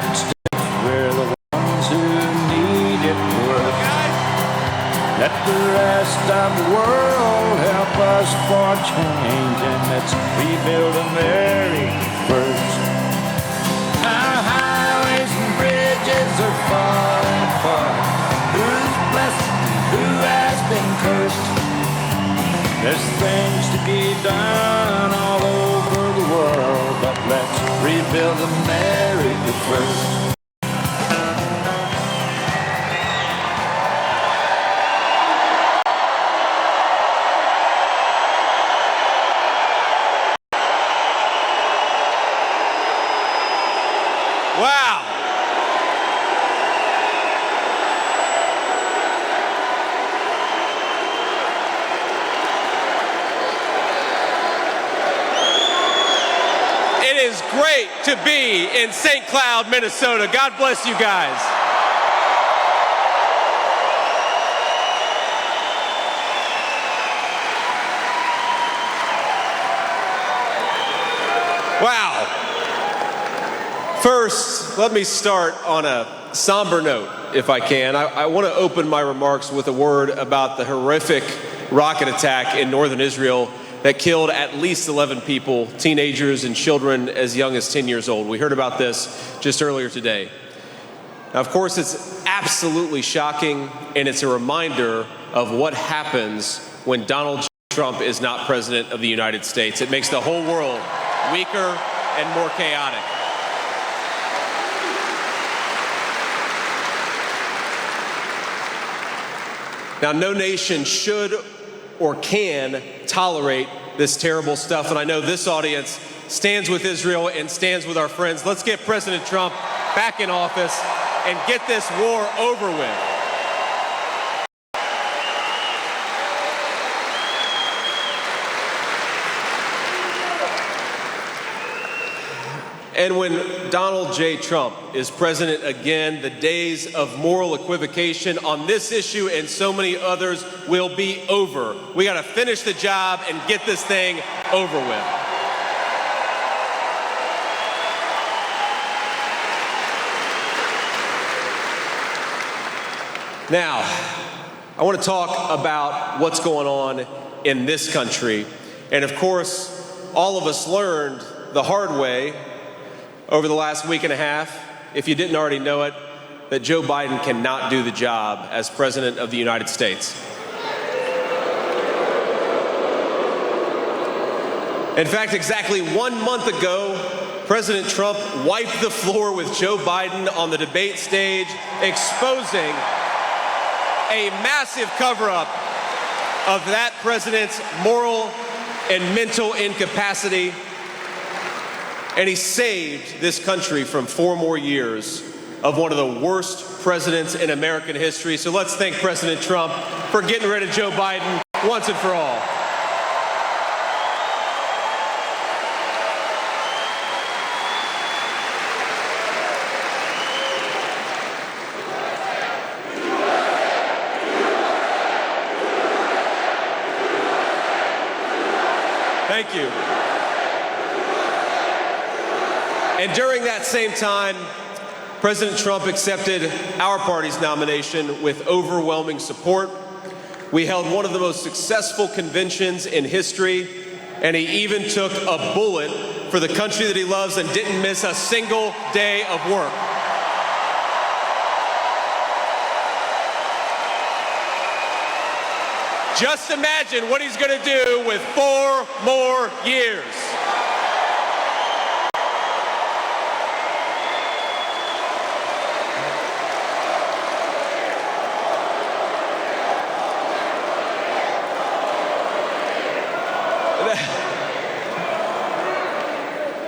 United States, we're the ones who need it worst. Let the rest of the world help us for change, and let's rebuild America first. Our highways and bridges are falling apart. Who's blessed and who has been cursed? There's things to be done all over the world, but let's rebuild America first. Wow. It is great to be in St. Cloud, Minnesota. God bless you guys. Wow. First, let me start on a somber note, if I can. I want to open my remarks with a word about the horrific rocket attack in northern Israel that killed at least 11 people, teenagers and children as young as 10 years old. We heard about this just earlier today. Now, of course, it's absolutely shocking, and it's a reminder of what happens when Donald J. Trump is not president of the United States. It makes the whole world weaker and more chaotic. Now, no nation should or can tolerate this terrible stuff, and I know this audience stands with Israel and stands with our friends. Let's get President Trump back in office and get this war over with. And when Donald J. Trump is president again, the days of moral equivocation on this issue and so many others will be over. We got to finish the job and get this thing over with. Now, I want to talk about what's going on in this country. And of course, all of us learned the hard way over the last week and a half, if you didn't already know it, that Joe Biden cannot do the job as President of the United States. In fact, exactly 1 month ago, President Trump wiped the floor with Joe Biden on the debate stage, exposing a massive cover-up of that president's moral and mental incapacity. And he saved this country from 4 more years of one of the worst presidents in American history. So let's thank President Trump for getting rid of Joe Biden once and for all. Thank you. And during that same time, President Trump accepted our party's nomination with overwhelming support. We held one of the most successful conventions in history, and he even took a bullet for the country that he loves and didn't miss a single day of work. Just imagine what he's going to do with 4 more years.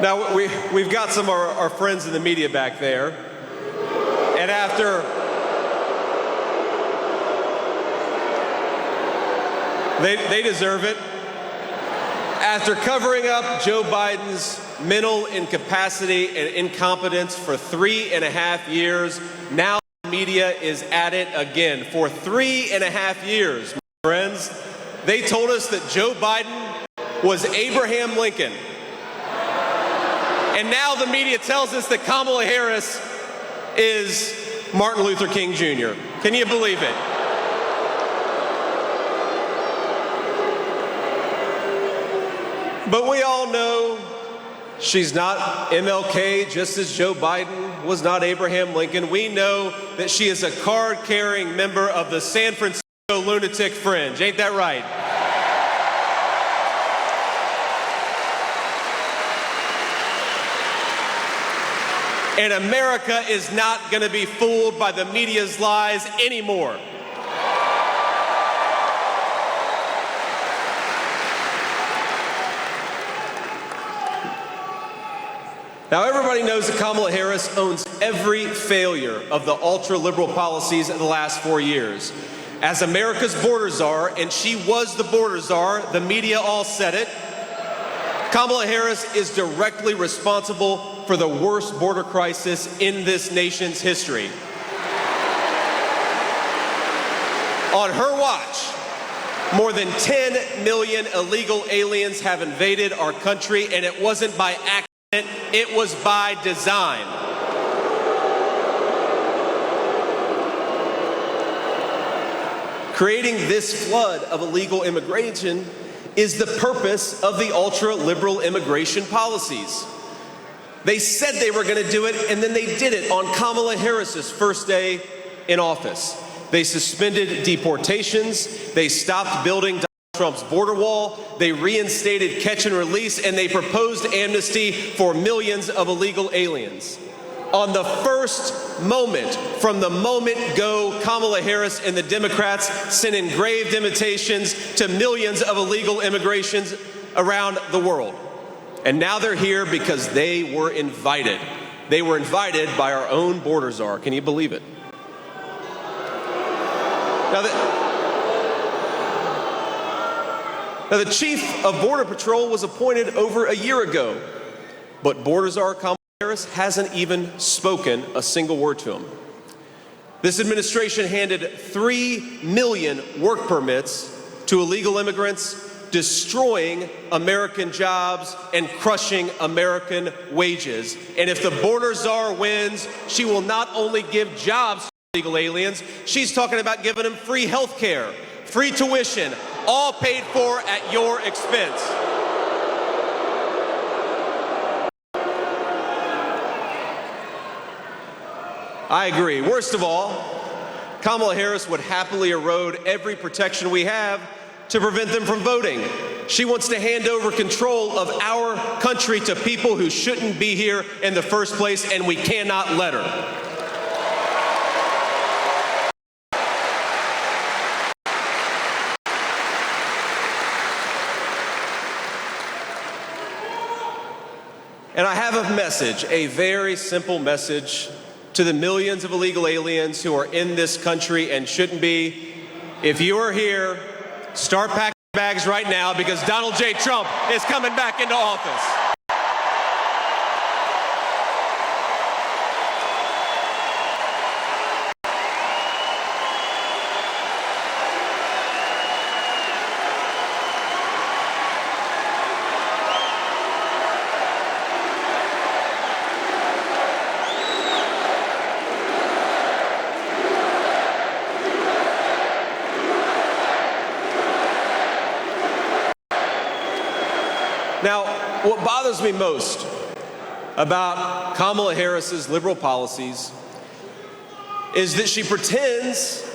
Now, we've got some of our friends in the media back there, and after they deserve it. After covering up Joe Biden's mental incapacity and incompetence for 3.5 years, now the media is at it again. For 3.5 years, my friends, they told us that Joe Biden was Abraham Lincoln. And now the media tells us that Kamala Harris is Martin Luther King Jr. Can you believe it? But we all know she's not MLK, just as Joe Biden was not Abraham Lincoln. We know that she is a card-carrying member of the San Francisco Lunatic Fringe. Ain't that right? And America is not going to be fooled by the media's lies anymore. Now, everybody knows that Kamala Harris owns every failure of the ultra-liberal policies of the last 4 years. As America's border czar, and she was the border czar, the media all said it, Kamala Harris is directly responsible for the worst border crisis in this nation's history. On her watch, more than 10 million illegal aliens have invaded our country, and it wasn't by accident, it was by design. Creating this flood of illegal immigration is the purpose of the ultra-liberal immigration policies. They said they were going to do it, and then they did it on Kamala Harris's first day in office. They suspended deportations, they stopped building Donald Trump's border wall, they reinstated catch and release, and they proposed amnesty for millions of illegal aliens. On the first moment, from the moment go, Kamala Harris and the Democrats sent engraved invitations to millions of illegal immigrations around the world. And now they're here because they were invited. They were invited by our own border czar. Can you believe it? Now, the chief of Border Patrol was appointed over a year ago, but border czar Kamala Harris hasn't even spoken a single word to him. This administration handed 3 million work permits to illegal immigrants, destroying American jobs and crushing American wages. And if the border czar wins, she will not only give jobs to illegal aliens, she's talking about giving them free health care, free tuition, all paid for at your expense. I agree. Worst of all, Kamala Harris would happily erode every protection we have to prevent them from voting. She wants to hand over control of our country to people who shouldn't be here in the first place, and we cannot let her. And I have a message, a very simple message to the millions of illegal aliens who are in this country and shouldn't be. If you are here, start packing bags right now, because Donald J. Trump is coming back into office. Now, what bothers me most about Kamala Harris's liberal policies is that she pretends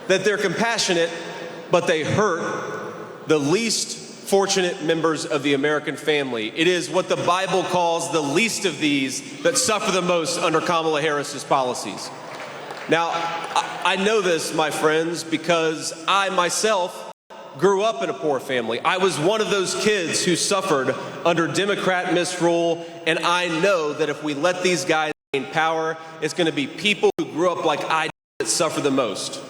that they're compassionate, but they hurt the least fortunate members of the American family. It is what the Bible calls the least of these that suffer the most under Kamala Harris's policies. Now, I know this, my friends, because I myself grew up in a poor family. I was one of those kids who suffered under Democrat misrule, and I know that if we let these guys gain power, it's going to be people who grew up like I did that suffer the most.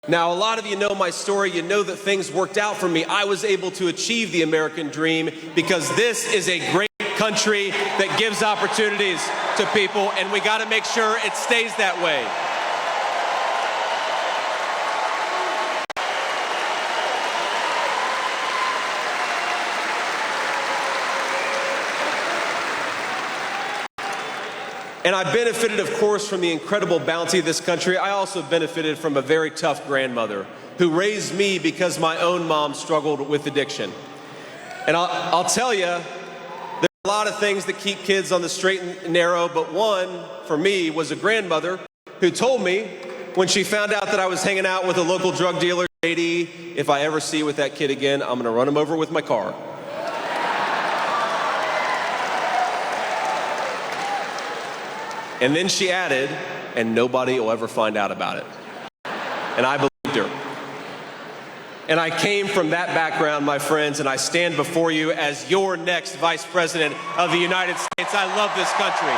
Now, a lot of you know my story. You know that things worked out for me. I was able to achieve the American dream because this is a great country that gives opportunities to people, and we got to make sure it stays that way. And I benefited, of course, from the incredible bounty of this country. I also benefited from a very tough grandmother who raised me because my own mom struggled with addiction. And I'll tell you, there are a lot of things that keep kids on the straight and narrow, but one, for me, was a grandmother who told me when she found out that I was hanging out with a local drug dealer, JD, if I ever see you with that kid again, I'm gonna run him over with my car. And then she added, and nobody will ever find out about it. And I believed her. And I came from that background, my friends, and I stand before you as your next Vice President of the United States. I love this country.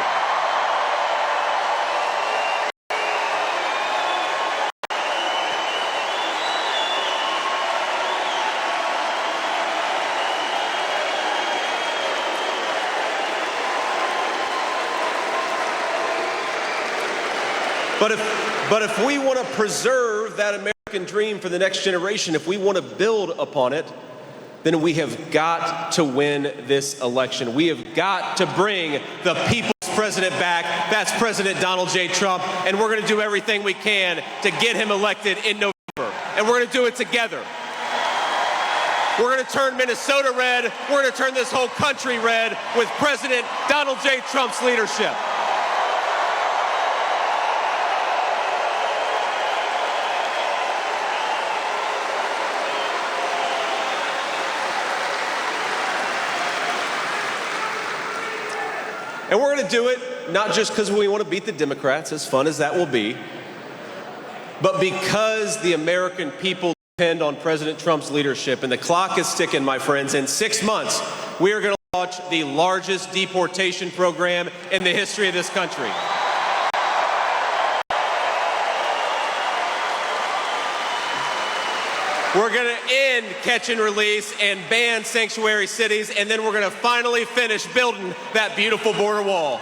But if we want to preserve that American dream for the next generation, if we want to build upon it, then we have got to win this election. We have got to bring the people's president back. That's President Donald J. Trump, and we're going to do everything we can to get him elected in November. And we're going to do it together. We're going to turn Minnesota red. We're going to turn this whole country red with President Donald J. Trump's leadership. And we're going to do it not just because we want to beat the Democrats, as fun as that will be, but because the American people depend on President Trump's leadership. And the clock is ticking, my friends. In 6 months, we are going to launch the largest deportation program in the history of this country. We're going to end catch and release and ban sanctuary cities, and then we're going to finally finish building that beautiful border wall.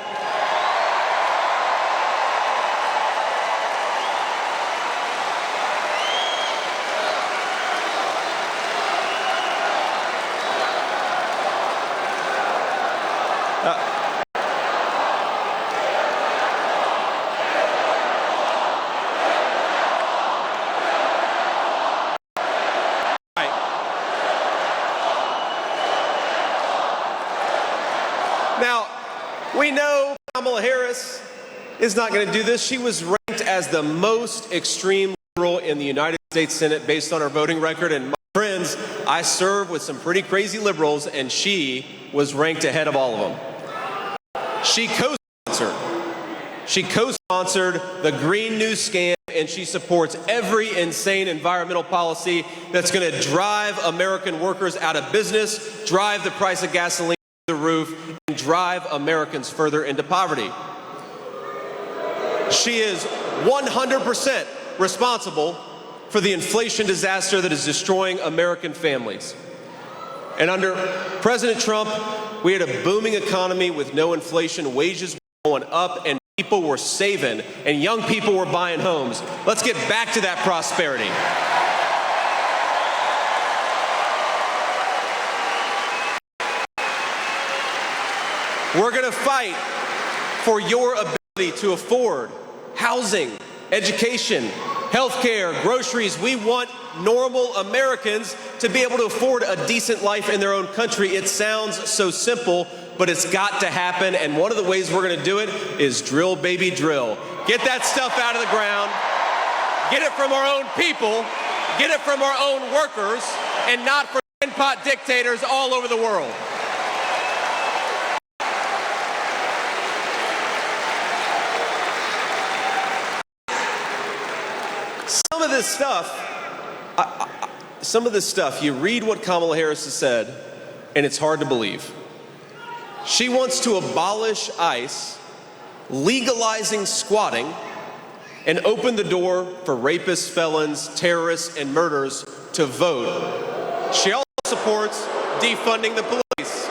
Now, we know Kamala Harris is not going to do this. She was ranked as the most extreme liberal in the United States Senate based on her voting record. And my friends, I serve with some pretty crazy liberals, and she was ranked ahead of all of them. She co-sponsored the Green New Scam, and she supports every insane environmental policy that's going to drive American workers out of business, drive the price of gasoline the roof, and drive Americans further into poverty. She is 100% responsible for the inflation disaster that is destroying American families. And under President Trump, we had a booming economy with no inflation, wages were going up, and people were saving, and young people were buying homes. Let's get back to that prosperity. We're going to fight for your ability to afford housing, education, healthcare, groceries. We want normal Americans to be able to afford a decent life in their own country. It sounds so simple, but it's got to happen. And one of the ways we're going to do it is drill, baby, drill. Get that stuff out of the ground. Get it from our own people. Get it from our own workers, and not from tin-pot dictators all over the world. Some of this stuff, you read what Kamala Harris has said, and it's hard to believe. She wants to abolish ICE, legalizing squatting, and open the door for rapists, felons, terrorists, and murderers to vote. She also supports defunding the police.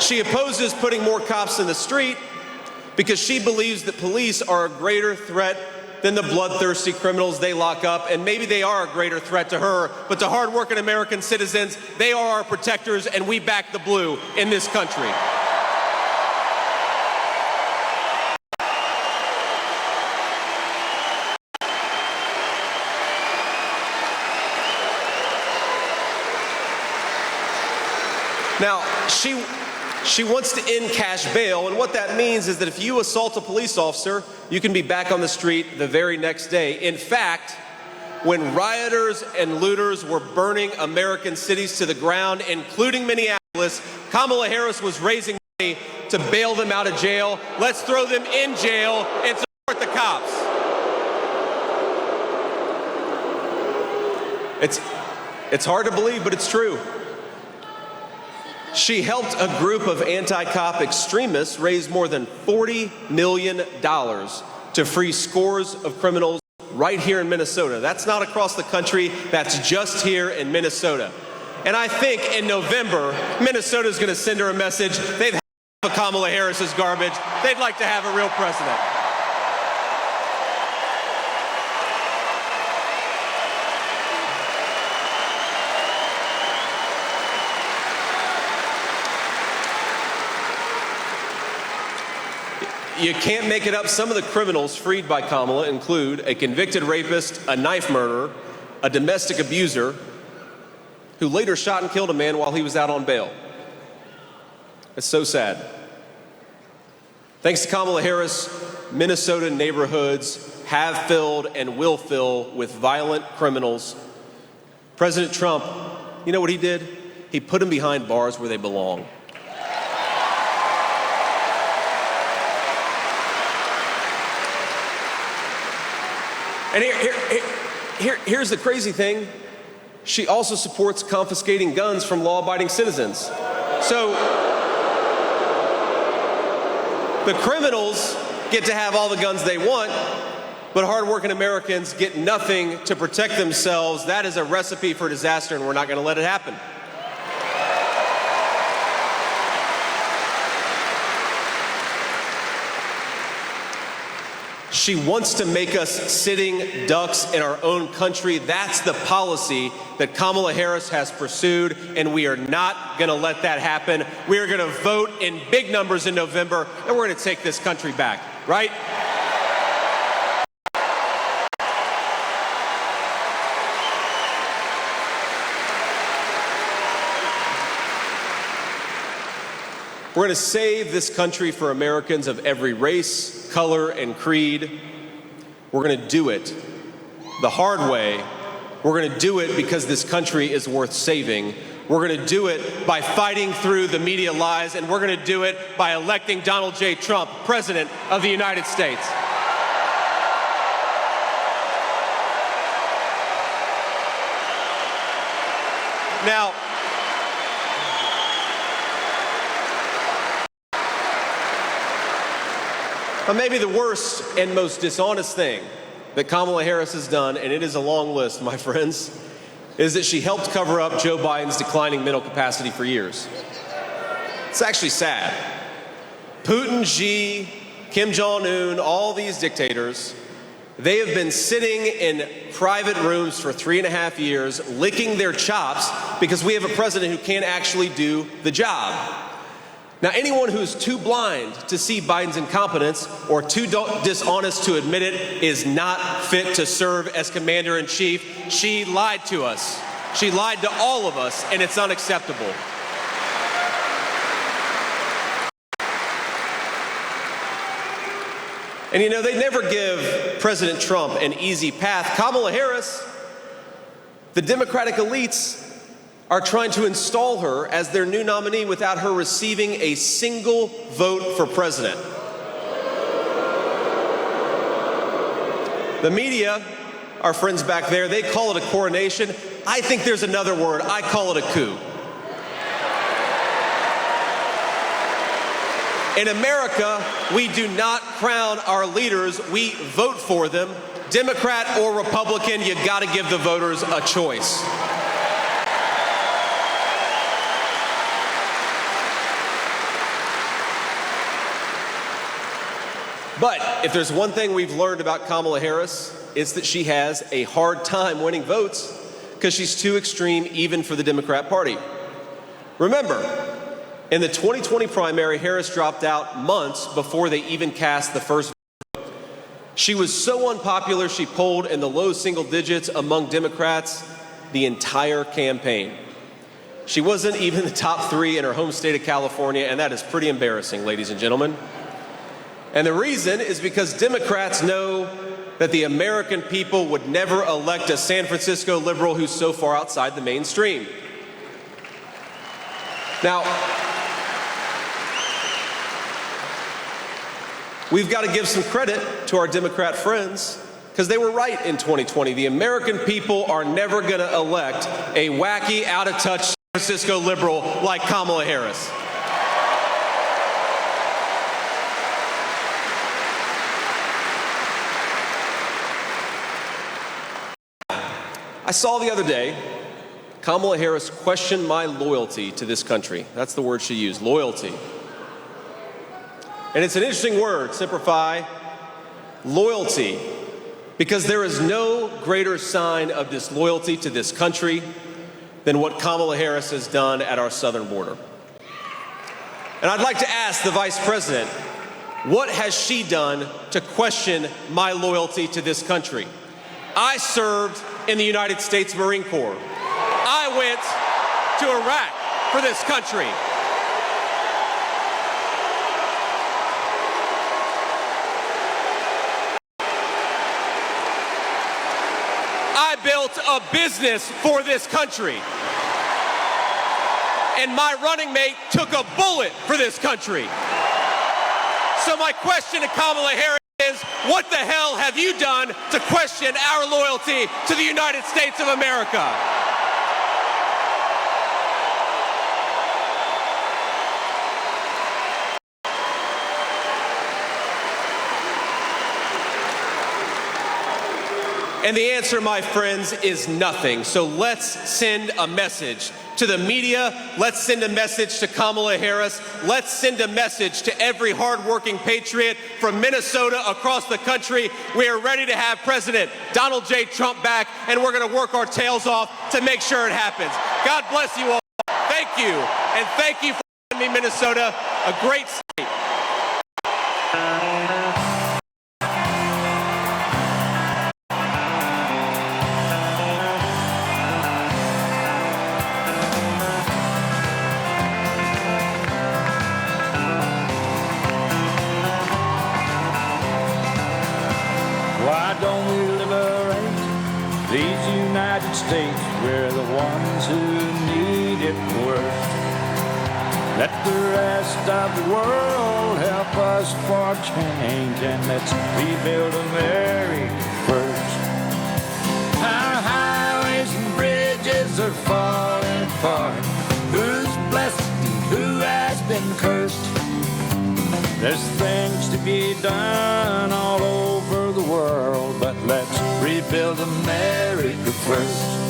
She opposes putting more cops in the street because she believes that police are a greater threat than the bloodthirsty criminals they lock up, and maybe they are a greater threat to her, but to hardworking American citizens, they are our protectors, and we back the blue in this country. Now, she wants to end cash bail, and what that means is that if you assault a police officer, you can be back on the street the very next day. In fact, when rioters and looters were burning American cities to the ground, including Minneapolis, Kamala Harris was raising money to bail them out of jail. Let's throw them in jail and support the cops. It's hard to believe, but it's true. She helped a group of anti-cop extremists raise more than $40 million to free scores of criminals right here in Minnesota. That's not across the country, that's just here in Minnesota. And I think in November, Minnesota's gonna send her a message. They've had enough of Kamala Harris's garbage. They'd like to have a real president. You can't make it up. Some of the criminals freed by Kamala include a convicted rapist, a knife murderer, a domestic abuser, who later shot and killed a man while he was out on bail. It's so sad. Thanks to Kamala Harris, Minnesota neighborhoods have filled and will fill with violent criminals. President Trump, you know what he did? He put them behind bars where they belong. And here's the crazy thing. She also supports confiscating guns from law-abiding citizens. So the criminals get to have all the guns they want, but hardworking Americans get nothing to protect themselves. That is a recipe for disaster, and we're not going to let it happen. She wants to make us sitting ducks in our own country. That's the policy that Kamala Harris has pursued, and we are not going to let that happen. We are going to vote in big numbers in November, and we're going to take this country back, right? We're going to save this country for Americans of every race, color, and creed. We're going to do it the hard way. We're going to do it because this country is worth saving. We're going to do it by fighting through the media lies, and we're going to do it by electing Donald J. Trump, President of the United States. Now, maybe the worst and most dishonest thing that Kamala Harris has done, and it is a long list, my friends, is that she helped cover up Joe Biden's declining mental capacity for years. It's actually sad. Putin, Xi, Kim Jong-un, all these dictators, they have been sitting in private rooms for 3.5 years, licking their chops because we have a president who can't actually do the job. Now, anyone who's too blind to see Biden's incompetence or too dishonest to admit it is not fit to serve as commander-in-chief. She lied to us. She lied to all of us, and it's unacceptable. And you know, they never give President Trump an easy path. Kamala Harris, the Democratic elites are trying to install her as their new nominee without her receiving a single vote for president. The media, our friends back there, they call it a coronation. I think there's another word. I call it a coup. In America, we do not crown our leaders, we vote for them. Democrat or Republican, you gotta give the voters a choice. But if there's one thing we've learned about Kamala Harris, it's that she has a hard time winning votes because she's too extreme even for the Democrat Party. Remember, in the 2020 primary, Harris dropped out months before they even cast the first vote. She was so unpopular, she polled in the low single digits among Democrats the entire campaign. She wasn't even the top 3 in her home state of California, and that is pretty embarrassing, ladies and gentlemen. And the reason is because Democrats know that the American people would never elect a San Francisco liberal who's so far outside the mainstream. Now, we've got to give some credit to our Democrat friends, because they were right in 2020. The American people are never going to elect a wacky, out-of-touch San Francisco liberal like Kamala Harris. I saw the other day Kamala Harris questioned my loyalty to this country. That's the word she used, loyalty. And it's an interesting word, simplify, loyalty, because there is no greater sign of disloyalty to this country than what Kamala Harris has done at our southern border. And I'd like to ask the Vice President, what has she done to question my loyalty to this country? I served in the United States Marine Corps. I went to Iraq for this country. I built a business for this country. And my running mate took a bullet for this country. So my question to Kamala Harris is, what the hell have you done to question our loyalty to the United States of America? And the answer, my friends, is nothing. So let's send a message to the media. Let's send a message to Kamala Harris. Let's send a message to every hardworking patriot from Minnesota across the country. We are ready to have President Donald J. Trump back, and we're going to work our tails off to make sure it happens. God bless you all. Thank you. And thank you for having me, Minnesota. A great state. Why don't we liberate these United States? We're the ones who need it worst. Let the rest of the world help us for change, and let's rebuild America first. Our highways and bridges are falling apart. Who's blessed and who has been cursed? There's things to be done all over the world, but let's rebuild America first.